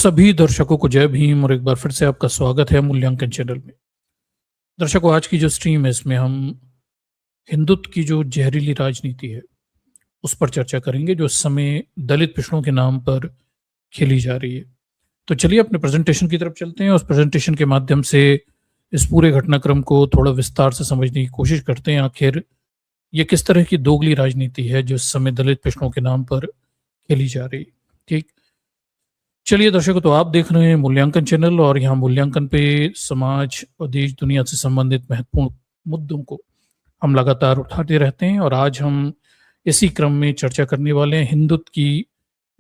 सभी दर्शकों को जय भीम और एक बार फिर से आपका स्वागत है मूल्यांकन चैनल में। दर्शकों, आज की जो स्ट्रीम है इसमें हम हिंदुत्व की जो जहरीली राजनीति है उस पर चर्चा करेंगे जो इस समय दलित पिछड़ों के नाम पर खेली जा रही है। तो चलिए अपने प्रेजेंटेशन की तरफ चलते हैं। उस प्रेजेंटेशन के माध्यम से इस पूरे घटनाक्रम को थोड़ा विस्तार से समझने की कोशिश करते हैं। आखिर ये किस तरह की दोगली राजनीति है जो इस समय दलित पिछड़ों के नाम पर खेली जा रही है। ठीक, चलिए दर्शकों, तो आप देख रहे हैं मूल्यांकन चैनल और यहाँ मूल्यांकन पे समाज और देश दुनिया से संबंधित महत्वपूर्ण मुद्दों को हम लगातार उठाते रहते हैं और आज हम इसी क्रम में चर्चा करने वाले हैं हिंदुत्व की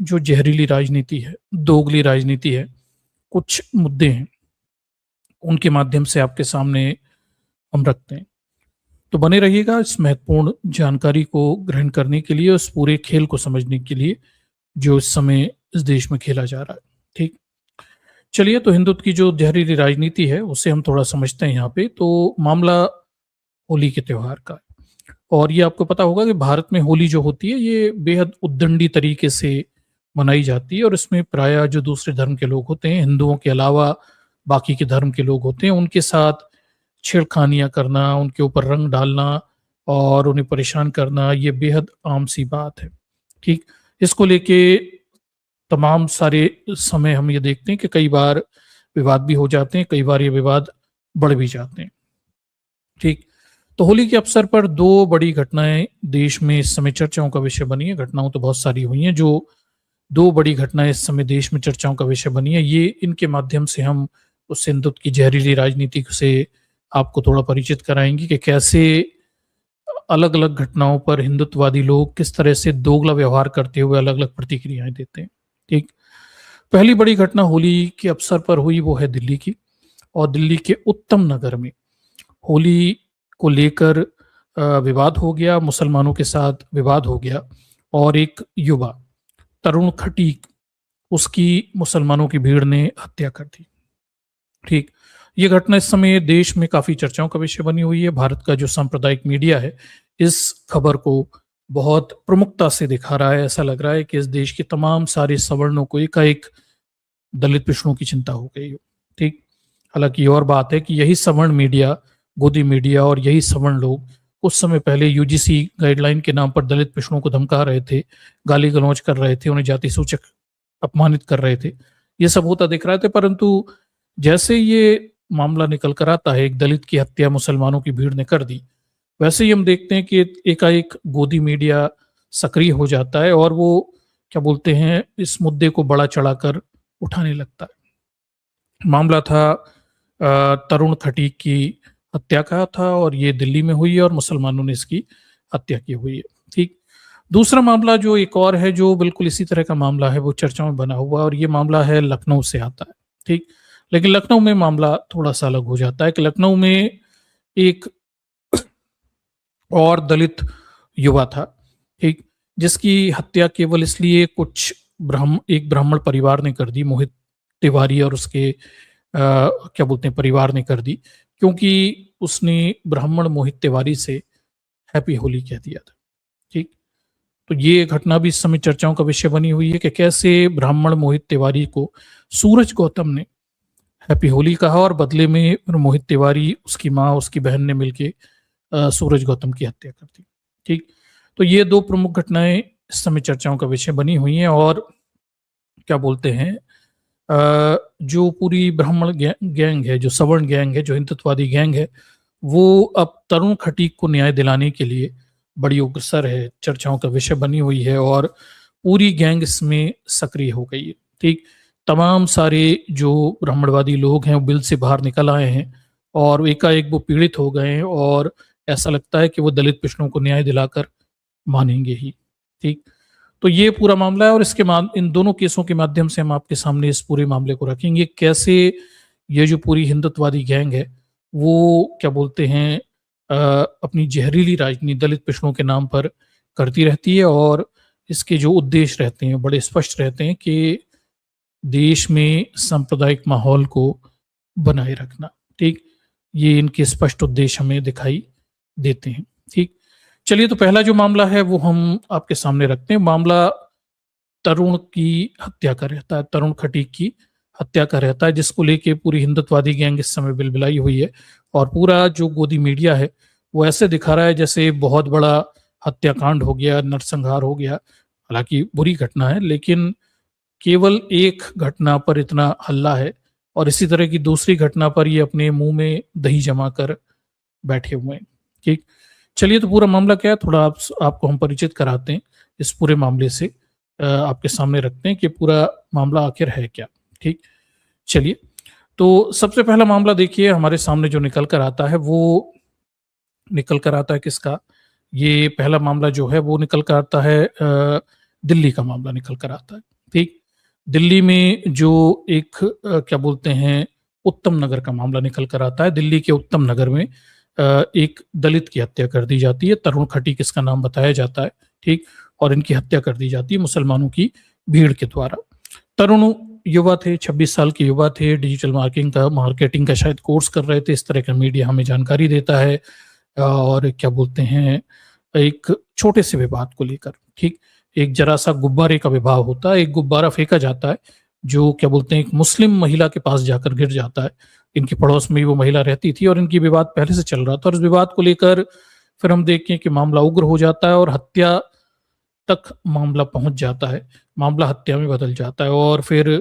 जो जहरीली राजनीति है, दोगली राजनीति है। कुछ मुद्दे हैं उनके माध्यम से आपके सामने हम रखते हैं, तो बने रहिएगा इस महत्वपूर्ण जानकारी को ग्रहण करने के लिए, उस पूरे खेल को समझने के लिए जो इस समय इस देश में खेला जा रहा है। ठीक, चलिए, तो हिंदुत्व की जो जहरीली राजनीति है उसे हम थोड़ा समझते हैं। यहाँ पे तो मामला होली के त्योहार का है और ये आपको पता होगा कि भारत में होली जो होती है ये बेहद उद्दंडी तरीके से मनाई जाती है और इसमें प्रायः जो दूसरे धर्म के लोग होते हैं, हिंदुओं के अलावा बाकी के धर्म के लोग होते हैं, उनके साथ छेड़खानियां करना, उनके ऊपर रंग डालना और उन्हें परेशान करना ये बेहद आम सी बात है। ठीक, इसको लेके तमाम सारे समय हम ये देखते हैं कि कई बार विवाद भी हो जाते हैं, कई बार ये विवाद बढ़ भी जाते हैं। ठीक, तो होली के अवसर पर दो बड़ी घटनाएं देश में इस समय चर्चाओं का विषय बनी है। घटनाओं तो बहुत सारी हुई हैं, जो दो बड़ी घटनाएं इस समय देश में चर्चाओं का विषय बनी है, ये इनके माध्यम से हम उस हिंदुत्व की जहरीली राजनीति से आपको थोड़ा परिचित कराएंगे कि कैसे अलग अलग घटनाओं पर हिंदुत्ववादी लोग किस तरह से दोगला व्यवहार करते हुए अलग अलग प्रतिक्रियाएं देते हैं। ठीक, पहली बड़ी घटना होली के अवसर पर हुई वो है दिल्ली की, और दिल्ली के उत्तम नगर में होली को लेकर विवाद हो गया, मुसलमानों के साथ विवाद हो गया और एक युवा तरुण खटीक, उसकी मुसलमानों की भीड़ ने हत्या कर दी। ठीक, ये घटना इस समय देश में काफी चर्चाओं का विषय बनी हुई है। भारत का जो सांप्रदायिक मीडिया है इस खबर को बहुत प्रमुखता से दिखा रहा है। ऐसा लग रहा है कि इस देश के तमाम सारे सवर्णों को एकाएक दलित पिछड़ों की चिंता हो गई हो। ठीक, हालांकि ये और बात है कि यही सवर्ण मीडिया, गोदी मीडिया और यही सवर्ण लोग कुछ समय पहले यूजीसी गाइडलाइन के नाम पर दलित पिछड़ों को धमका रहे थे, गाली गलौज कर रहे थे, उन्हें जाति सूचक अपमानित कर रहे थे। ये सब होता दिख रहा था, परंतु जैसे ये मामला निकल कर आता है, एक दलित की हत्या मुसलमानों की भीड़ ने कर दी, वैसे ही हम देखते हैं कि एकाएक गोदी मीडिया सक्रिय हो जाता है और वो क्या बोलते हैं, इस मुद्दे को बड़ा चढ़ाकर उठाने लगता है। मामला था तरुण खटीक की हत्या का था और ये दिल्ली में हुई है और मुसलमानों ने इसकी हत्या की हुई है। ठीक, दूसरा मामला जो एक और है जो बिल्कुल इसी तरह का मामला है, वो चर्चाओं में बना हुआ और ये मामला है लखनऊ से आता है। ठीक, लेकिन लखनऊ में मामला थोड़ा सा अलग हो जाता है कि लखनऊ में एक और दलित युवा था, ठीक, जिसकी हत्या केवल इसलिए एक ब्राह्मण परिवार ने कर दी, मोहित तिवारी और उसके क्या बोलते हैं परिवार ने कर दी, क्योंकि उसने ब्राह्मण मोहित तिवारी से हैप्पी होली कह दिया था। ठीक, तो ये घटना भी इस समय चर्चाओं का विषय बनी हुई है कि कैसे ब्राह्मण मोहित तिवारी को सूरज गौतम ने हैप्पी होली कहा और बदले में मोहित तिवारी, उसकी माँ, उसकी बहन ने मिलके सूरज गौतम की हत्या कर दी। ठीक, तो ये दो प्रमुख घटनाएं इस समय चर्चाओं का विषय बनी हुई हैं और क्या बोलते हैं जो पूरी ब्राह्मण गैंग है, जो सवर्ण गैंग है, जो हिंदुत्ववादी गैंग है, वो अब तरुण खटीक को न्याय दिलाने के लिए बड़ी अग्रसर है, चर्चाओं का विषय बनी हुई है और पूरी गैंग इसमें सक्रिय हो गई है। ठीक, तमाम सारे जो ब्राह्मणवादी लोग हैं वो बिल से बाहर निकल आए हैं और एकाएक वो पीड़ित हो गए हैं और ऐसा लगता है कि वो दलित पिछड़ों को न्याय दिलाकर मानेंगे ही। ठीक, तो ये पूरा मामला है और इन दोनों केसों के माध्यम से हम आपके सामने इस पूरे मामले को रखेंगे, कैसे ये जो पूरी हिंदुत्ववादी गैंग है वो क्या बोलते हैं अपनी जहरीली राजनीति दलित पिछड़ों के नाम पर करती रहती है और इसके जो उद्देश्य रहते हैं बड़े स्पष्ट रहते हैं कि देश में सांप्रदायिक माहौल को बनाए रखना। ठीक, ये इनके स्पष्ट उद्देश्य हमें दिखाई देते हैं। ठीक, चलिए, तो पहला जो मामला है वो हम आपके सामने रखते हैं। मामला तरुण की हत्या का रहता है, तरुण खटीक की हत्या का रहता है, जिसको लेके पूरी हिंदुत्ववादी गैंग इस समय बिलबिलाई हुई है। और पूरा जो गोदी मीडिया है वो ऐसे दिखा रहा है जैसे बहुत बड़ा हत्याकांड हो गया, नरसंहार हो गया। हालांकि बुरी घटना है, लेकिन केवल एक घटना पर इतना हल्ला है और इसी तरह की दूसरी घटना पर ये अपने मुंह में दही जमा कर बैठे हुए हैं। ठीक, चलिए, तो पूरा मामला क्या है थोड़ा आपको हम परिचित कराते हैं इस पूरे मामले से, आपके सामने रखते हैं कि पूरा मामला आखिर है क्या। ठीक, चलिए, तो सबसे पहला मामला देखिए हमारे सामने जो निकल कर आता है वो निकल कर आता है किसका? ये पहला मामला जो है वो निकल कर आता है दिल्ली का मामला निकल कर आता है। ठीक, दिल्ली में जो एक क्या बोलते हैं उत्तम नगर का मामला निकल कर आता है। दिल्ली के उत्तम नगर में एक दलित की हत्या कर दी जाती है। तरुण खटीक इसका नाम बताया जाता है। ठीक, और इनकी हत्या कर दी जाती है मुसलमानों की भीड़ के द्वारा। तरुण युवा थे, 26 साल के युवा थे, डिजिटल मार्केटिंग का शायद कोर्स कर रहे थे, इस तरह का मीडिया हमें जानकारी देता है। और क्या बोलते हैं, एक छोटे से विवाद को लेकर, ठीक, एक जरा सा गुब्बारे का विवाह होता है, एक गुब्बारा फेंका जाता है जो क्या बोलते हैं एक मुस्लिम महिला के पास जाकर गिर जाता है। इनके पड़ोस में ही वो महिला रहती थी और इनकी विवाद पहले से चल रहा था, और इस विवाद को लेकर फिर हम देखें कि मामला उग्र हो जाता है और हत्या तक मामला पहुंच जाता है। मामला हत्या में बदल जाता है और फिर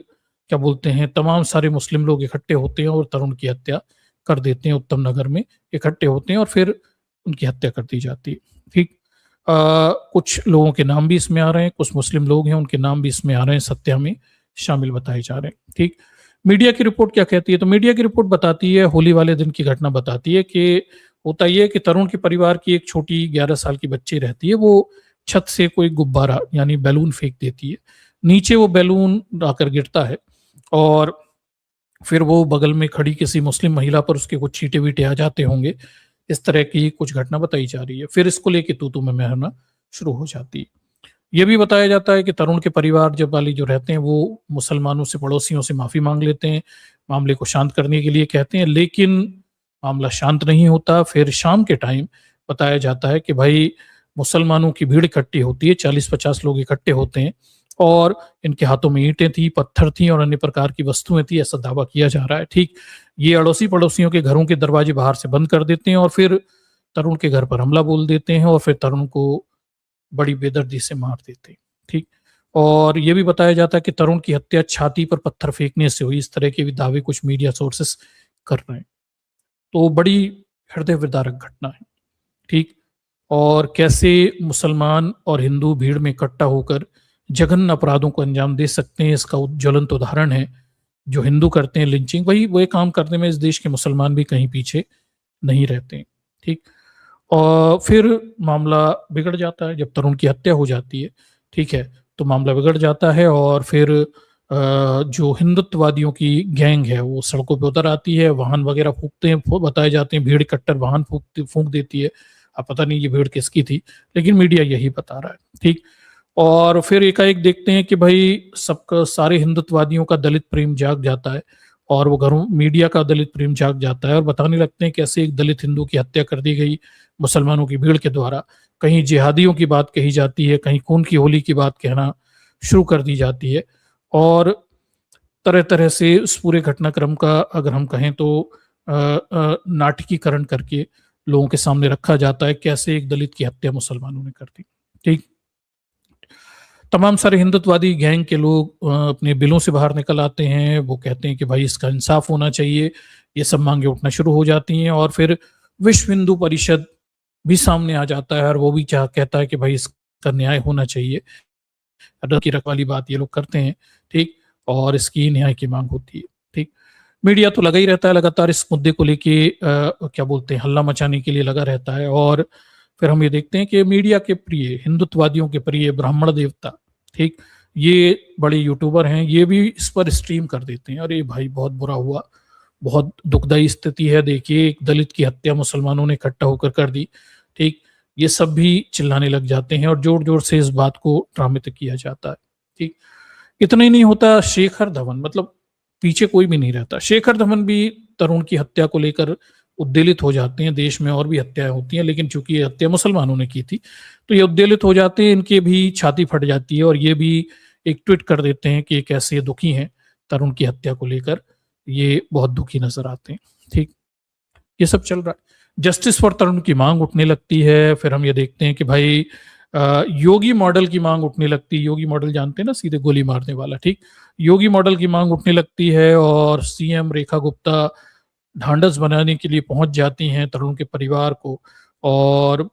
क्या बोलते हैं तमाम सारे मुस्लिम लोग इकट्ठे होते हैं और तरुण की हत्या कर देते हैं। उत्तम नगर में इकट्ठे होते हैं और फिर उनकी हत्या कर दी जाती है। ठीक, कुछ लोगों के नाम भी इसमें आ रहे हैं, कुछ मुस्लिम लोग हैं उनके नाम भी इसमें आ रहे हैं, हत्या में शामिल बताए जा रहे हैं। ठीक, मीडिया की रिपोर्ट क्या कहती है? तो मीडिया की रिपोर्ट बताती है, होली वाले दिन की घटना बताती है कि होता यह है कि तरुण के परिवार की एक छोटी 11 साल की बच्ची रहती है, वो छत से कोई गुब्बारा यानी बैलून फेंक देती है। नीचे वो बैलून आकर गिरता है और फिर वो बगल में खड़ी किसी मुस्लिम महिला पर उसके कुछ छींटे वीटे आ जाते होंगे। इस तरह की कुछ घटना बताई जा रही है। फिर इसको लेके तू मैं होना शुरू हो जाती है। ये भी बताया जाता है कि तरुण के परिवार जब वाली जो रहते हैं वो मुसलमानों से, पड़ोसियों से माफी मांग लेते हैं, मामले को शांत करने के लिए कहते हैं, लेकिन मामला शांत नहीं होता। फिर शाम के टाइम बताया जाता है कि भाई मुसलमानों की भीड़ इकट्ठी होती है, 40-50 लोग इकट्ठे होते हैं और इनके हाथों में ईंटें थी, पत्थर थी और अन्य प्रकार की वस्तुएं थी, ऐसा दावा किया जा रहा है। ठीक, ये अड़ोसी पड़ोसियों के घरों के दरवाजे बाहर से बंद कर देते हैं और फिर तरुण के घर पर हमला बोल देते हैं और फिर तरुण को बड़ी बेदर्दी से मार देते हैं। ठीक, और ये भी बताया जाता है कि तरुण की हत्या छाती पर पत्थर फेंकने से हुई, इस तरह के भी दावे कुछ मीडिया सोर्सेस कर रहे हैं। तो बड़ी हृदय विदारक घटना है। ठीक, और कैसे मुसलमान और हिंदू भीड़ में इकट्ठा होकर जघन्य अपराधों को अंजाम दे सकते हैं, इसका ज्वलंत उदाहरण है। जो हिंदू करते हैं लिंचिंग, वही वो काम करने में इस देश के मुसलमान भी कहीं पीछे नहीं रहते हैं। ठीक, और फिर मामला बिगड़ जाता है जब तरुण की हत्या हो जाती है। ठीक है, तो मामला बिगड़ जाता है और फिर जो हिंदुत्ववादियों की गैंग है वो सड़कों पे उतर आती है, वाहन वगैरह फूंकते हैं, बताए जाते हैं भीड़ इकट्ठर वाहन फूंक देती है। अब पता नहीं ये भीड़ किसकी थी, लेकिन मीडिया यही बता रहा है। ठीक, और फिर एकाएक देखते हैं कि भाई सबका, सारे हिंदुत्ववादियों का दलित प्रेम जाग जाता है और वो घरों मीडिया का दलित प्रेम जाग जाता है और बताने लगते हैं कैसे एक दलित हिंदू की हत्या कर दी गई मुसलमानों की भीड़ के द्वारा। कहीं जिहादियों की बात कही जाती है, कहीं खून की होली की बात कहना शुरू कर दी जाती है और तरह तरह से उस पूरे घटनाक्रम का अगर हम कहें तो नाटकीकरण करके लोगों के सामने रखा जाता है, कैसे एक दलित की हत्या मुसलमानों ने कर दी। ठीक, तमाम सारे हिंदुत्ववादी गैंग के लोग अपने बिलों से बाहर निकल आते हैं, वो कहते हैं कि भाई इसका इंसाफ होना चाहिए, ये सब मांगे उठना शुरू हो जाती हैं और फिर विश्व हिंदू परिषद भी सामने आ जाता है और वो भी कहता है कि भाई इसका न्याय होना चाहिए। की रखवाली बात ये लोग करते हैं। ठीक, और इसकी न्याय की मांग होती है। ठीक, मीडिया तो लगा ही रहता है लगातार इस मुद्दे को लेके क्या बोलते हैं हल्ला मचाने के लिए लगा रहता है। और फिर हम ये देखते हैं कि मीडिया के प्रिय, हिंदुत्ववादियों के प्रिय ब्राह्मण देवता, ठीक, ये बड़े यूट्यूबर हैं, ये भी इस पर स्ट्रीम कर देते हैं। अरे भाई बहुत बुरा हुआ, बहुत दुखदायी स्थिति है, देखिए एक दलित की हत्या मुसलमानों ने इकट्ठा होकर कर दी। ठीक, ये सब भी चिल्लाने लग जाते हैं और जोर जोर से इस बात को ड्रामित किया जाता है। ठीक, इतना ही नहीं होता, शेखर धवन, मतलब पीछे कोई भी नहीं रहता। शेखर धवन भी तरुण की हत्या को लेकर उद्वेलित हो जाते हैं। देश में और भी हत्याएं होती हैं, लेकिन चूंकि ये हत्या मुसलमानों ने की थी तो ये उद्वेलित हो जाते हैं, इनके भी छाती फट जाती है और ये भी एक ट्वीट कर देते हैं कि कैसे दुखी हैं तरुण की हत्या को लेकर ये बहुत दुखी नजर आते हैं। ठीक, ये सब चल रहा है। जस्टिस फॉर तरुण की मांग उठने लगती है। फिर हम ये देखते हैं कि भाई योगी मॉडल की मांग उठने लगती है। योगी मॉडल जानते हैं ना, सीधे गोली मारने वाला। ठीक, योगी मॉडल की मांग उठने लगती है और सीएम रेखा गुप्ता ढांढस बनाने के लिए पहुंच जाती हैं तरुण के परिवार को, और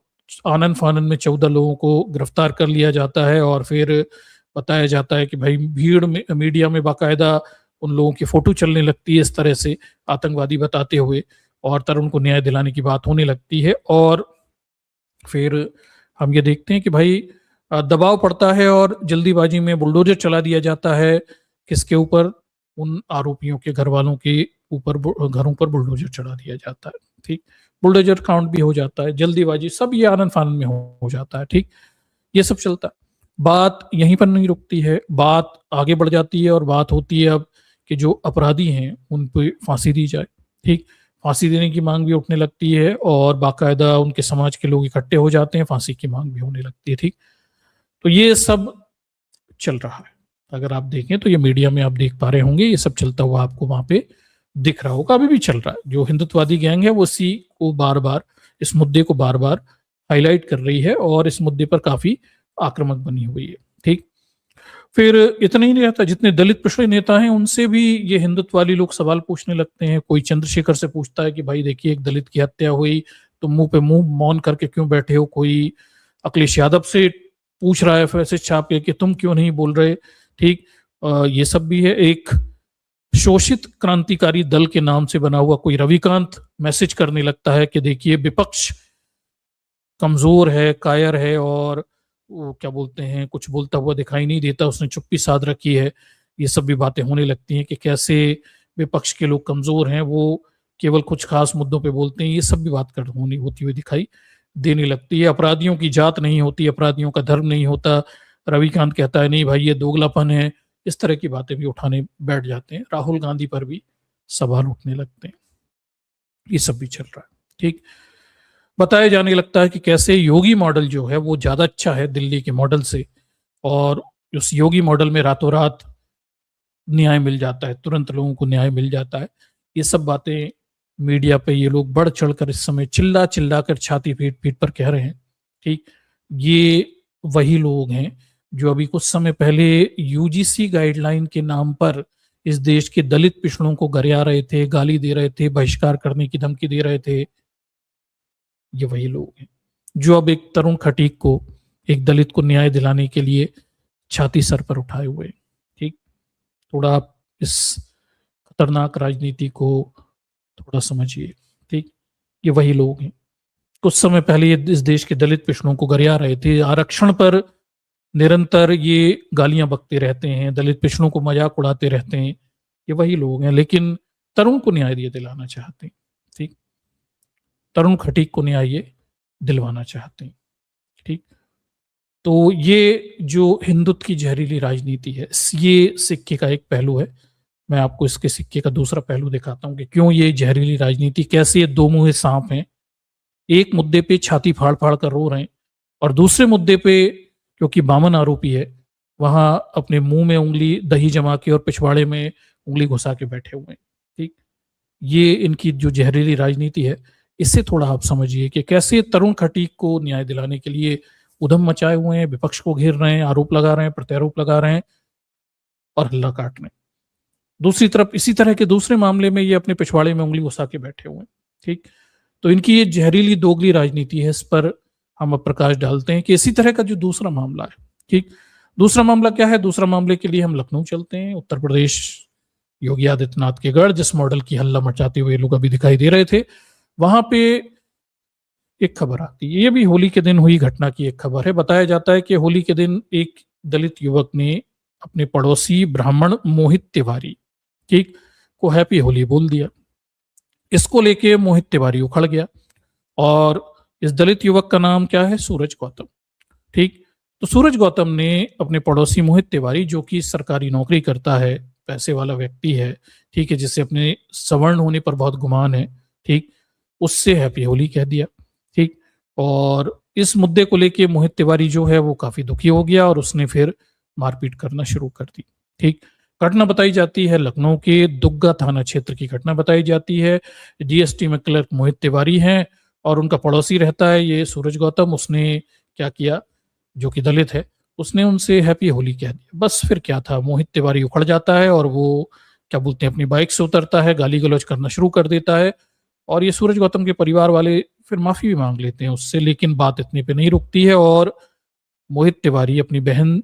आनन फानन में 14 लोगों को गिरफ्तार कर लिया जाता है। और फिर बताया जाता है कि भाई भीड़ में, मीडिया में बाकायदा उन लोगों की फोटो चलने लगती है इस तरह से आतंकवादी बताते हुए, और तरुण को न्याय दिलाने की बात होने लगती है। और फिर हम ये देखते हैं कि भाई दबाव पड़ता है और जल्दीबाजी में बुलडोजर चला दिया जाता है। किसके ऊपर? उन आरोपियों के घर वालों के ऊपर, घरों पर बुलडोजर चढ़ा दिया जाता है। ठीक, बुलडोजर काउंट भी हो जाता है, जल्दीबाजी, सब ये आनन फानन में हो जाता है। ठीक, ये सब चलता है। बात यहीं पर नहीं रुकती है, बात आगे बढ़ जाती है और बात होती है अब कि जो अपराधी हैं उन पे फांसी दी जाए। ठीक, फांसी देने की मांग भी उठने लगती है और बाकायदा उनके समाज के लोग इकट्ठे हो जाते हैं, फांसी की मांग भी होने लगती है। ठीक, तो ये सब चल रहा है। अगर आप देखें तो ये मीडिया में आप देख पा रहे होंगे, ये सब चलता हुआ आपको वहां पे दिख रहा होगा, अभी भी चल रहा है। जो हिंदुत्ववादी गैंग है वो इसी को बार बार, इस मुद्दे को बार बार हाईलाइट कर रही है और इस मुद्दे पर काफी आक्रामक बनी हुई है। ठीक, फिर इतना ही नहीं रहता, जितने दलित पिछड़े नेता हैं उनसे भी ये हिंदुत्ववादी लोग सवाल पूछने लगते हैं। कोई चंद्रशेखर से पूछता है कि भाई देखिए, एक दलित की हत्या हुई, तुम मुंह पे मुंह मौन करके क्यों बैठे हो? कोई अखिलेश यादव से पूछ रहा है मैसेज छाप के कि तुम क्यों नहीं बोल रहे? ठीक, ये सब भी है। एक शोषित क्रांतिकारी दल के नाम से बना हुआ कोई रविकांत मैसेज करने लगता है कि देखिए, विपक्ष कमजोर है, कायर है, और वो क्या बोलते हैं, कुछ बोलता हुआ दिखाई नहीं देता, उसने चुप्पी साध रखी है। ये सब भी बातें होने लगती हैं कि कैसे विपक्ष के लोग कमजोर हैं, वो केवल कुछ खास मुद्दों पे बोलते हैं। ये सब भी बात कर होती हुई दिखाई देने लगती है। अपराधियों की जात नहीं होती, अपराधियों का धर्म नहीं होता। रविकांत कहता है नहीं भाई, ये दोगलापन है। इस तरह की बातें भी उठाने बैठ जाते हैं। राहुल गांधी पर भी सवाल उठने लगते हैं। ये सब भी चल रहा है। ठीक, बताया जाने लगता है कि कैसे योगी मॉडल जो है वो ज्यादा अच्छा है दिल्ली के मॉडल से, और उस योगी मॉडल में रातों रात न्याय मिल जाता है, तुरंत लोगों को न्याय मिल जाता है। ये सब बातें मीडिया पे ये लोग बढ़ चढ़कर इस समय चिल्ला चिल्ला कर, छाती पीट पीट पर कह रहे हैं। ठीक, ये वही लोग हैं जो अभी कुछ समय पहले यूजीसी गाइडलाइन के नाम पर इस देश के दलित पिछड़ों को गरिया रहे थे, गाली दे रहे थे, बहिष्कार करने की धमकी दे रहे थे। ये वही लोग हैं जो अब एक तरुण खटीक को, एक दलित को न्याय दिलाने के लिए छाती सर पर उठाए हुए हैं। ठीक, थोड़ा आप इस खतरनाक राजनीति को थोड़ा समझिए। ठीक, ये वही लोग हैं। कुछ समय पहले ये इस देश के दलित पिछड़ों को गरिया रहे थे, आरक्षण पर निरंतर ये गालियां बकते रहते हैं, दलित पिछड़ों को मजाक उड़ाते रहते हैं। ये वही लोग हैं, लेकिन तरुण को न्याय दिलाना चाहते हैं। ठीक, तरुण खटीक को न्याय दिलवाना चाहते हैं। ठीक, तो ये जो हिंदुत्व की जहरीली राजनीति है, ये सिक्के का एक पहलू है। मैं आपको इसके सिक्के का दूसरा पहलू दिखाता हूं कि क्यों ये जहरीली राजनीति, कैसे ये दो मुंहे सांप हैं। एक मुद्दे पे छाती फाड़ फाड़ कर रो रहे हैं और दूसरे मुद्दे पे, क्योंकि बामन आरोपी है, वहां अपने मुंह में उंगली दही जमा के और पिछवाड़े में उंगली घुसा के बैठे हुए हैं। ठीक, ये इनकी जो जहरीली राजनीति है, इससे थोड़ा आप समझिए कि कैसे तरुण खटीक को न्याय दिलाने के लिए उधम मचाए हुए हैं, विपक्ष को घेर रहे हैं, आरोप लगा रहे हैं, प्रत्यारोप लगा रहे हैं और हल्ला काट रहे हैं। दूसरी तरफ इसी तरह के दूसरे मामले में ये अपने पिछवाड़े में उंगली घुसा के बैठे हुए हैं। ठीक, तो इनकी ये जहरीली दोगली राजनीति है, इस पर हम अब प्रकाश डालते हैं कि इसी तरह का जो दूसरा मामला है। ठीक, दूसरा मामला क्या है? दूसरा मामले के लिए हम लखनऊ चलते हैं, उत्तर प्रदेश, योगी आदित्यनाथ के गढ़, जिस मॉडल की हल्ला मचाते हुए लोग अभी दिखाई दे रहे थे। वहां पे एक खबर आती है, ये भी होली के दिन हुई घटना की एक खबर है। बताया जाता है कि होली के दिन एक दलित युवक ने अपने पड़ोसी ब्राह्मण मोहित तिवारी, ठीक, को हैप्पी होली बोल दिया। इसको लेके मोहित तिवारी उखड़ गया और इस दलित युवक का नाम क्या है? सूरज गौतम। ठीक, तो सूरज गौतम ने अपने पड़ोसी मोहित तिवारी, जो कि सरकारी नौकरी करता है, पैसे वाला व्यक्ति है, ठीक है, जिससे अपने सवर्ण होने पर बहुत गुमान है, ठीक, उससे हैप्पी होली कह दिया। ठीक, और इस मुद्दे को लेके मोहित तिवारी जो है वो काफी दुखी हो गया और उसने फिर मारपीट करना शुरू कर दी। ठीक, घटना बताई जाती है लखनऊ के दुग्गा थाना क्षेत्र की घटना बताई जाती है। जीएसटी में क्लर्क मोहित तिवारी हैं और उनका पड़ोसी रहता है ये सूरज गौतम। उसने क्या किया, जो कि दलित है, उसने उनसे हैप्पी होली कह दिया। बस फिर क्या था, मोहित तिवारी उखड़ जाता है और वो क्या बोलते हैं अपनी बाइक से उतरता है, गाली गलौज करना शुरू कर देता है। और ये सूरज गौतम के परिवार वाले फिर माफी भी मांग लेते हैं उससे, लेकिन बात इतने पे नहीं रुकती है और मोहित तिवारी अपनी बहन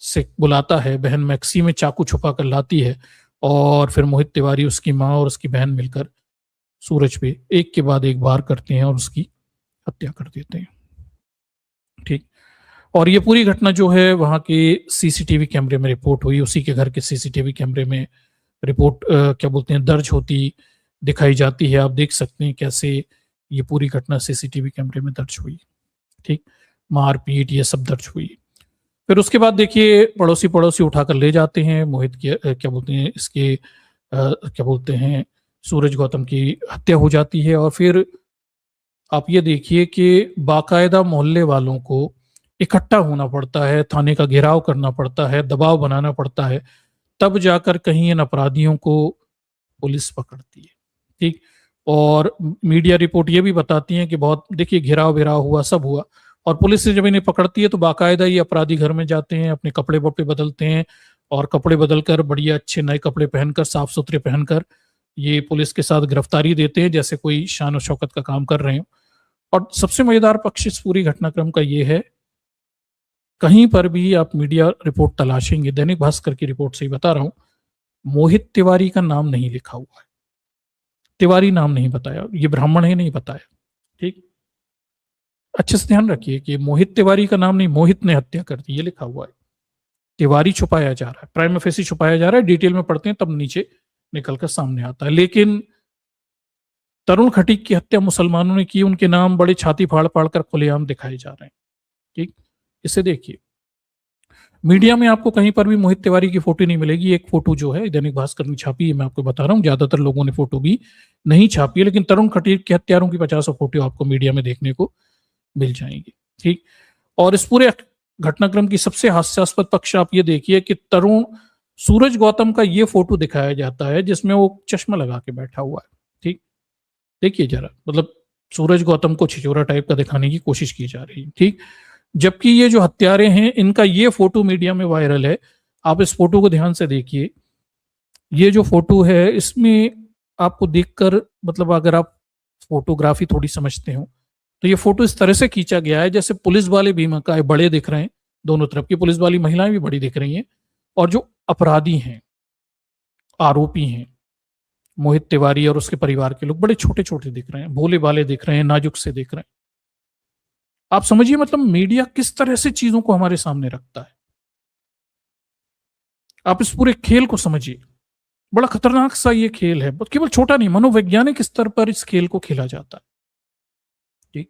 से बुलाता है, बहन मैक्सी में चाकू छुपा कर लाती है और फिर मोहित तिवारी, उसकी माँ और उसकी बहन मिलकर सूरज पे एक के बाद एक वार करते हैं और उसकी हत्या कर देते हैं। ठीक। और ये पूरी घटना जो है वहां के सीसीटीवी कैमरे में रिपोर्ट हुई, उसी के घर के सीसीटीवी कैमरे में रिपोर्ट क्या बोलते हैं दर्ज होती दिखाई जाती है। आप देख सकते हैं कैसे ये पूरी घटना सीसीटीवी कैमरे में दर्ज हुई। ठीक। मारपीट ये सब दर्ज हुई। फिर उसके बाद देखिए पड़ोसी पड़ोसी उठाकर ले जाते हैं मोहित के क्या बोलते हैं इसके क्या बोलते हैं सूरज गौतम की हत्या हो जाती है। और फिर आप ये देखिए कि बाकायदा मोहल्ले वालों को इकट्ठा होना पड़ता है, थाने का घेराव करना पड़ता है, दबाव बनाना पड़ता है, तब जाकर कहीं इन अपराधियों को पुलिस पकड़ती है। ठीक। और मीडिया रिपोर्ट ये भी बताती है कि बहुत देखिए घेराव वेराव हुआ, सब हुआ, और पुलिस से जब इन्हें पकड़ती है तो बाकायदा ये अपराधी घर में जाते हैं, अपने कपड़े वपड़े बदलते हैं और कपड़े बदलकर बढ़िया अच्छे नए कपड़े पहनकर, साफ सुथरे पहनकर ये पुलिस के साथ गिरफ्तारी देते हैं जैसे कोई शान और शौकत का काम कर रहे हो। और सबसे मजेदार पक्ष इस पूरी घटनाक्रम का ये है, कहीं पर भी आप मीडिया रिपोर्ट तलाशेंगे, दैनिक भास्कर की रिपोर्ट से ही बता रहा हूं, मोहित तिवारी का नाम नहीं लिखा हुआ है। तिवारी नाम नहीं बताया, ये ब्राह्मण है नहीं बताया। ठीक। अच्छे से ध्यान रखिए कि मोहित तिवारी का नाम नहीं, मोहित ने हत्या कर दी ये लिखा हुआ है, तिवारी छुपाया जा रहा है, प्राइमा फेसी छुपाया जा रहा है। डिटेल में पढ़ते हैं तब नीचे निकलकर सामने आता है। लेकिन तरुण खटीक की हत्या मुसलमानों ने की, उनके नाम बड़े छाती फाड़ फाड़ कर खुलेआम दिखाए जा रहे हैं। ठीक। इसे देखिए, मीडिया में आपको कहीं पर भी मोहित तिवारी की फोटो नहीं मिलेगी। एक फोटो जो है दैनिक भास्कर ने छापी है, मैं आपको बता रहा हूं, ज्यादातर लोगों ने फोटो भी नहीं छापी है, लेकिन तरुण खटीक के हत्यारों की 50 फोटो आपको मीडिया में देखने को मिल जाएंगी। ठीक। और इस पूरे घटनाक्रम की सबसे हास्यास्पद पक्ष आप ये देखिए कि तरुण सूरज गौतम का ये फोटो दिखाया जाता है जिसमें वो चश्मा लगा के बैठा हुआ है। ठीक। देखिए जरा, मतलब सूरज गौतम को छिचोरा टाइप का दिखाने की कोशिश की जा रही है। ठीक। जबकि ये जो हत्यारे हैं इनका ये फोटो मीडिया में वायरल है। आप इस फोटो को ध्यान से देखिए, ये जो फोटो है इसमें आपको देखकर, मतलब अगर आप फोटोग्राफी थोड़ी समझते हो तो ये फोटो इस तरह से खींचा गया है जैसे पुलिस वाले भी मकाए बड़े दिख रहे हैं, दोनों तरफ की पुलिस वाली महिलाएं भी बड़ी दिख रही हैं, और जो अपराधी हैं, आरोपी हैं, मोहित तिवारी और उसके परिवार के लोग बड़े छोटे छोटे दिख रहे हैं, भोले भाले दिख रहे हैं, नाजुक से दिख रहे हैं। आप समझिए मतलब मीडिया किस तरह से चीजों को हमारे सामने रखता है। आप इस पूरे खेल को समझिए, बड़ा खतरनाक सा ये खेल है, केवल छोटा नहीं, मनोवैज्ञानिक स्तर पर इस खेल को खेला जाता है। ठीक।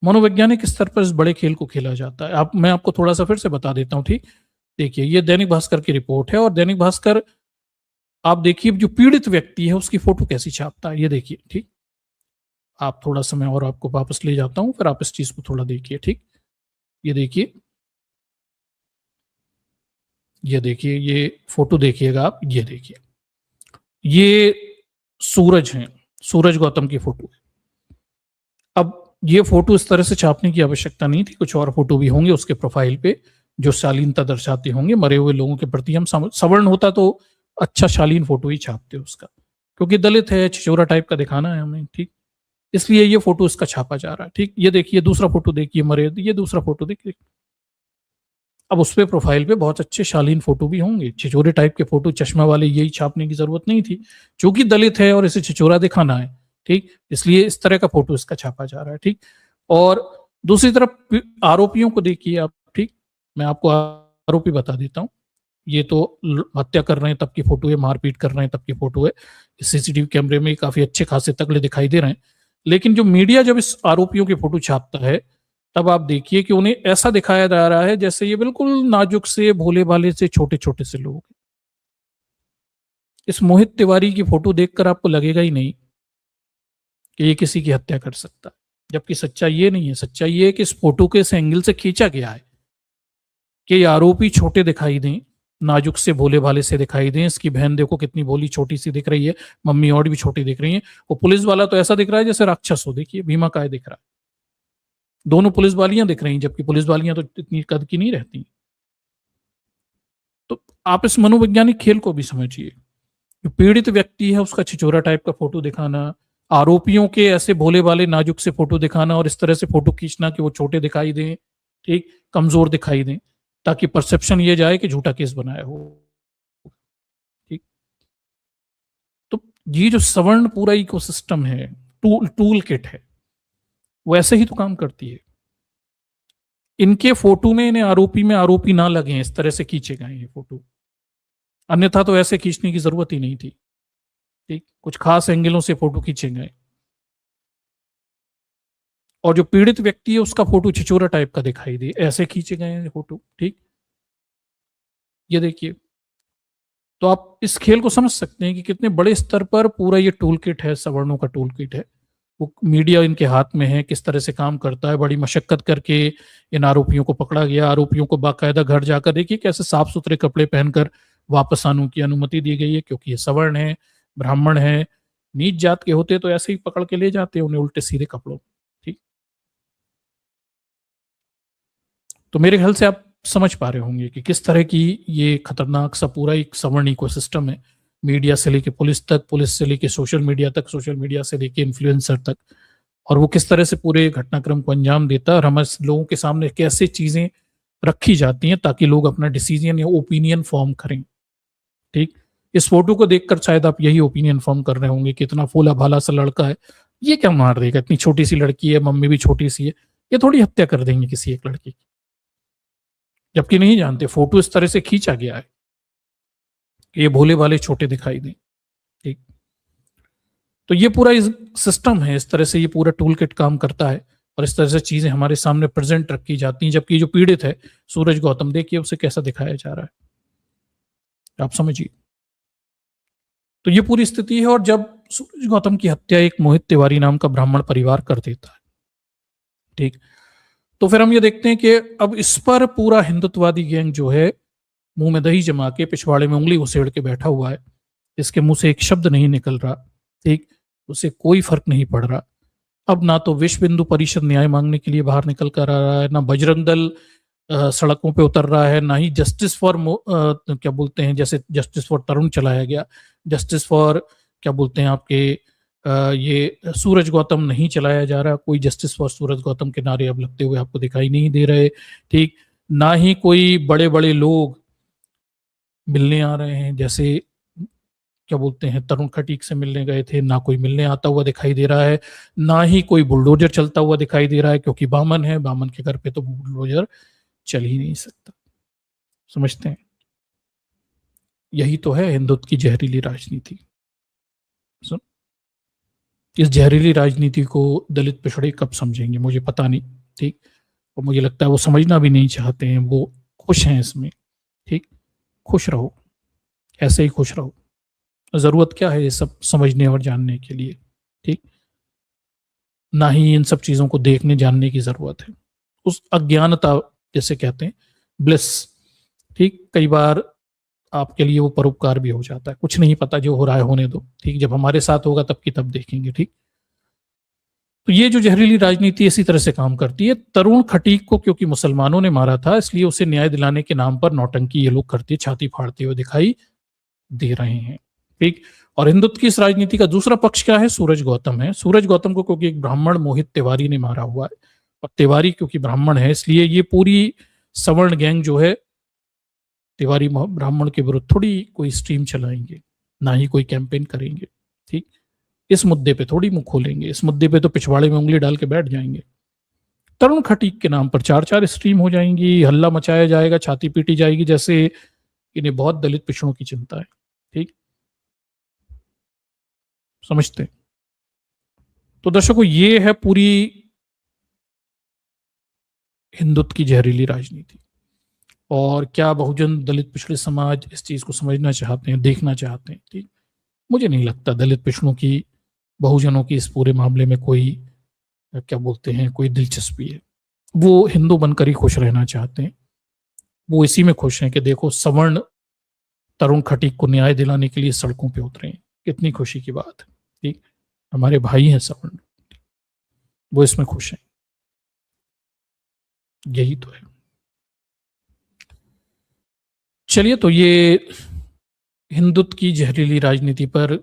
मनोवैज्ञानिक स्तर पर इस बड़े खेल को खेला जाता है। मैं आपको थोड़ा सा फिर से बता देता हूं। ठीक। देखिए ये दैनिक भास्कर की रिपोर्ट है और दैनिक भास्कर, आप देखिए जो पीड़ित व्यक्ति है उसकी फोटो कैसी छापता है, ये देखिए। ठीक। आप थोड़ा समय और आपको वापस ले जाता हूं, फिर आप इस चीज को थोड़ा देखिए। ठीक। ये देखिए, ये देखिए, ये फोटो देखिएगा आप, ये देखिए, ये सूरज हैं, सूरज गौतम की फोटो है। अब ये फोटो इस तरह से छापने की आवश्यकता नहीं थी, कुछ और फोटो भी होंगे उसके प्रोफाइल पे जो शालीनता दर्शाते होंगे मरे हुए लोगों के प्रति। हम सवर्ण होता तो अच्छा शालीन फोटो ही छापते उसका, क्योंकि दलित है, छिचोरा टाइप का दिखाना है हमें। ठीक। इसलिए ये फोटो इसका छापा जा रहा है। ठीक। ये देखिए दूसरा फोटो देखिए मरे, ये दूसरा फोटो देखिए। अब उस पे प्रोफाइल पे बहुत अच्छे शालीन फोटो भी होंगे, छिचोरे टाइप के फोटो चश्मा वाले यही छापने की जरूरत नहीं थी, क्योंकि दलित है और इसे छिचोरा दिखाना है। ठीक। इसलिए इस तरह का फोटो इसका छापा जा रहा है। ठीक। और दूसरी तरफ आरोपियों को देखिए आप। ठीक। मैं आपको आरोपी बता देता हूं, ये तो हत्या कर रहे हैं तब की फोटो है, मारपीट कर रहे हैं तब की फोटो है, सीसीटीवी कैमरे में काफी अच्छे खासे तगड़े दिखाई दे रहे हैं। लेकिन जो मीडिया जब इस आरोपियों की फोटो छापता है तब आप देखिए कि उन्हें ऐसा दिखाया जा रहा है जैसे ये बिल्कुल नाजुक से, भोले भाले से, छोटे छोटे से लोग। इस मोहित तिवारी की फोटो देखकर आपको लगेगा ही नहीं कि ये किसी की हत्या कर सकता है, जबकि सच्चाई ये नहीं है। सच्चाई ये है कि इस फोटो के इस एंगल से खींचा गया है कि आरोपी छोटे दिखाई दें, नाजुक से भोले भाले से दिखाई दें, इसकी बहन देखो कितनी भोली छोटी सी दिख रही है, मम्मी और भी छोटी दिख रही है, वो पुलिस वाला तो ऐसा दिख रहा है जैसे राक्षस हो, देखिए भीमा काय दिख रहा है, दोनों पुलिस वालियां दिख रही हैं, जबकि पुलिस वालियां तो इतनी कद की नहीं रहती। तो आप इस मनोवैज्ञानिक खेल को भी समझिए। जो पीड़ित व्यक्ति है उसका छिचोरा टाइप का फोटो दिखाना, आरोपियों के ऐसे भोले भाले नाजुक से फोटो दिखाना और इस तरह से फोटो खींचना कि वो छोटे दिखाई दें, ठीक, कमजोर दिखाई दें, ताकि परसेप्शन ये जाए कि झूठा केस बनाया हो, ठीक। तो ये जो सवर्ण पूरा इकोसिस्टम है, टूल किट है, वो ऐसे ही तो काम करती है। इनके फोटो में इन्हें आरोपी में आरोपी ना लगे, इस तरह से खींचे गए ये फोटो, अन्यथा तो ऐसे खींचने की जरूरत ही नहीं थी, ठीक। कुछ खास एंगलों से फोटो खींचे गए और जो पीड़ित व्यक्ति है उसका फोटो छिचोरा टाइप का दिखाई दे, ऐसे खींचे गए हैं फोटो, ठीक। ये देखिए, तो आप इस खेल को समझ सकते हैं कि कितने बड़े स्तर पर पूरा ये टूल किट है, सवर्णों का टूल किट है। वो मीडिया इनके हाथ में है, किस तरह से काम करता है, बड़ी मशक्कत करके इन आरोपियों को पकड़ा गया, आरोपियों को बाकायदा घर जाकर देखिए कैसे साफ सुथरे कपड़े पहनकर वापस आने की अनुमति दी गई है, क्योंकि ये सवर्ण है, ब्राह्मण है, नीच जात के होते तो ऐसे ही पकड़ के ले जाते हैं उन्हें उल्टे सीधे कपड़ों, ठीक। तो मेरे ख्याल से आप समझ पा रहे होंगे कि किस तरह की ये खतरनाक सा पूरा एक सवर्ण इकोसिस्टम है, मीडिया से लेके पुलिस तक, पुलिस से लेके सोशल मीडिया तक, सोशल मीडिया से लेके इन्फ्लुएंसर तक, और वो किस तरह से पूरे घटनाक्रम को अंजाम देता है और हमारे लोगों के सामने कैसे चीजें रखी जाती हैं ताकि लोग अपना डिसीजन या ओपिनियन फॉर्म करें, ठीक। इस फोटो को देखकर शायद आप यही ओपिनियन फॉर्म कर रहे होंगे कि इतना फूला भाला सा लड़का है, ये क्या मार देगा, इतनी छोटी सी लड़की है, मम्मी भी छोटी सी है, ये थोड़ी हत्या कर देंगे किसी एक लड़की की, जबकि नहीं जानते फोटो इस तरह से खींचा गया है कि ये भोले भाले छोटे दिखाई दें, ठीक। तो ये पूरा इस सिस्टम है, इस तरह से ये पूरा टूल किट काम करता है और इस तरह से चीजें हमारे सामने प्रेजेंट रखी जाती हैं। जबकि जो पीड़ित है सूरज गौतम, देखिए उसे कैसा दिखाया जा रहा है, आप समझिए। तो ये पूरी स्थिति है, और जब सूरज गौतम की हत्या एक मोहित तिवारी नाम का ब्राह्मण परिवार कर देता है, ठीक, तो फिर हम ये देखते हैं कि अब इस पर पूरा हिंदुत्ववादी गैंग जो है मुंह में दही जमा के पिछवाड़े में उंगली उसेड़ के बैठा हुआ है, इसके मुंह से एक शब्द नहीं निकल रहा, ठीक, उसे कोई फर्क नहीं पड़ रहा। अब ना तो विश्व हिंदू परिषद न्याय मांगने के लिए बाहर निकल कर आ रहा है, ना बजरंग दल सड़कों पे उतर रहा है, ना ही जस्टिस फॉर क्या बोलते हैं, जैसे जस्टिस फॉर तरुण चलाया गया, जस्टिस फॉर क्या बोलते हैं आपके ये सूरज गौतम नहीं चलाया जा रहा, कोई जस्टिस फॉर सूरज गौतम के नारे अब लगते हुए आपको दिखाई नहीं दे रहे, ठीक। ना ही कोई बड़े बड़े लोग मिलने आ रहे हैं, जैसे क्या बोलते हैं तरुण खटीक से मिलने गए थे, ना कोई मिलने आता हुआ दिखाई दे रहा है, ना ही कोई बुलडोजर चलता हुआ दिखाई दे रहा है, क्योंकि बामन है, बामन के घर पे तो बुलडोजर चल ही नहीं सकता, समझते हैं। यही तो है हिंदुत्व की जहरीली राजनीति। सुन, इस जहरीली राजनीति को दलित पिछड़े कब समझेंगे मुझे पता नहीं, ठीक, और मुझे लगता है वो समझना भी नहीं चाहते हैं, वो खुश हैं इसमें, ठीक। खुश रहो, ऐसे ही खुश रहो, जरूरत क्या है ये सब समझने और जानने के लिए, ठीक। ना ही इन सब चीजों को देखने जानने की जरूरत है, उस अज्ञानता जैसे कहते हैं ब्लिस, ठीक, कई बार आपके लिए वो परोपकार भी हो जाता है, कुछ नहीं पता जो हो रहा है होने दो, ठीक, जब हमारे साथ होगा तब की तब देखेंगे, ठीक। तो ये जो जहरीली राजनीति इसी तरह से काम करती है। तरुण खटीक को क्योंकि मुसलमानों ने मारा था इसलिए उसे न्याय दिलाने के नाम पर नौटंकी ये लोग करते, छाती फाड़ते हुए दिखाई दे रहे हैं, ठीक। और हिंदुत्व की इस राजनीति का दूसरा पक्ष क्या है, सूरज गौतम है। सूरज गौतम को क्योंकि एक ब्राह्मण मोहित तिवारी ने मारा हुआ है, और तिवारी क्योंकि ब्राह्मण है इसलिए ये पूरी सवर्ण गैंग जो है तिवारी ब्राह्मण के विरुद्ध थोड़ी कोई स्ट्रीम चलाएंगे, ना ही कोई कैंपेन करेंगे, ठीक। इस मुद्दे पे थोड़ी मुंह खोलेंगे, इस मुद्दे पे तो पिछवाड़े में उंगली डाल के बैठ जाएंगे। तरुण खटीक के नाम पर चार चार स्ट्रीम हो जाएंगी, हल्ला मचाया जाएगा, छाती पीटी जाएगी, जैसे इन्हें बहुत दलित पिछड़ों की चिंता है, ठीक, समझते हैं। तो दर्शकों ये है पूरी हिंदुत्व की जहरीली राजनीति, और क्या बहुजन दलित पिछड़े समाज इस चीज को समझना चाहते हैं, देखना चाहते हैं, ठीक। मुझे नहीं लगता दलित पिछड़ों की, बहुजनों की इस पूरे मामले में कोई क्या बोलते हैं कोई दिलचस्पी है। वो हिंदू बनकर ही खुश रहना चाहते हैं, वो इसी में खुश हैं कि देखो सवर्ण तरुण खटीक को न्याय दिलाने के लिए सड़कों पे उतरे हैं। कितनी खुशी की बात है। ठीक, हमारे भाई हैं सवर्ण, वो इसमें खुश हैं। यही तो है। चलिए, तो ये हिंदुत्व की जहरीली राजनीति पर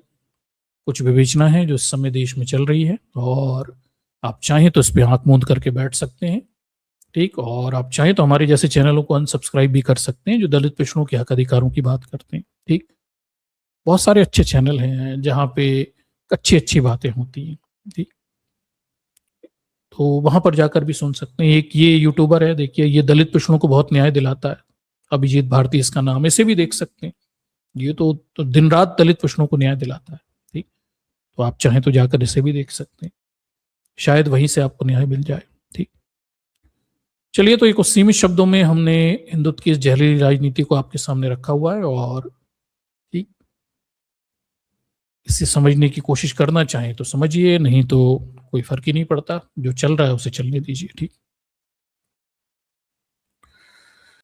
कुछ विवेचना है जो इस समय देश में चल रही है, और आप चाहें तो इस पे आंख मूंद करके बैठ सकते हैं। ठीक, और आप चाहें तो हमारे जैसे चैनलों को अनसब्सक्राइब भी कर सकते हैं जो दलित पिछड़ों के हक अधिकारों की बात करते हैं। ठीक, बहुत सारे अच्छे चैनल हैं जहाँ पे अच्छी अच्छी बातें होती हैं। ठीक, तो वहां पर जाकर भी सुन सकते हैं। एक ये यूट्यूबर है, देखिए, ये दलित पिछड़ों को बहुत न्याय दिलाता है, अभिजीत भारती इसका नाम, इसे भी देख सकते हैं। ये तो दिन रात दलित पिछड़ों को न्याय दिलाता है। ठीक, तो आप चाहें तो जाकर इसे भी देख सकते हैं, शायद वहीं से आपको न्याय मिल जाए। ठीक, चलिए, तो एक सीमित शब्दों में हमने हिंदुत्व की इस जहरीली राजनीति को आपके सामने रखा हुआ है, और ठीक, इसे समझने की कोशिश करना चाहें तो समझिए, नहीं तो कोई फर्क ही नहीं पड़ता, जो चल रहा है उसे चलने दीजिए। ठीक।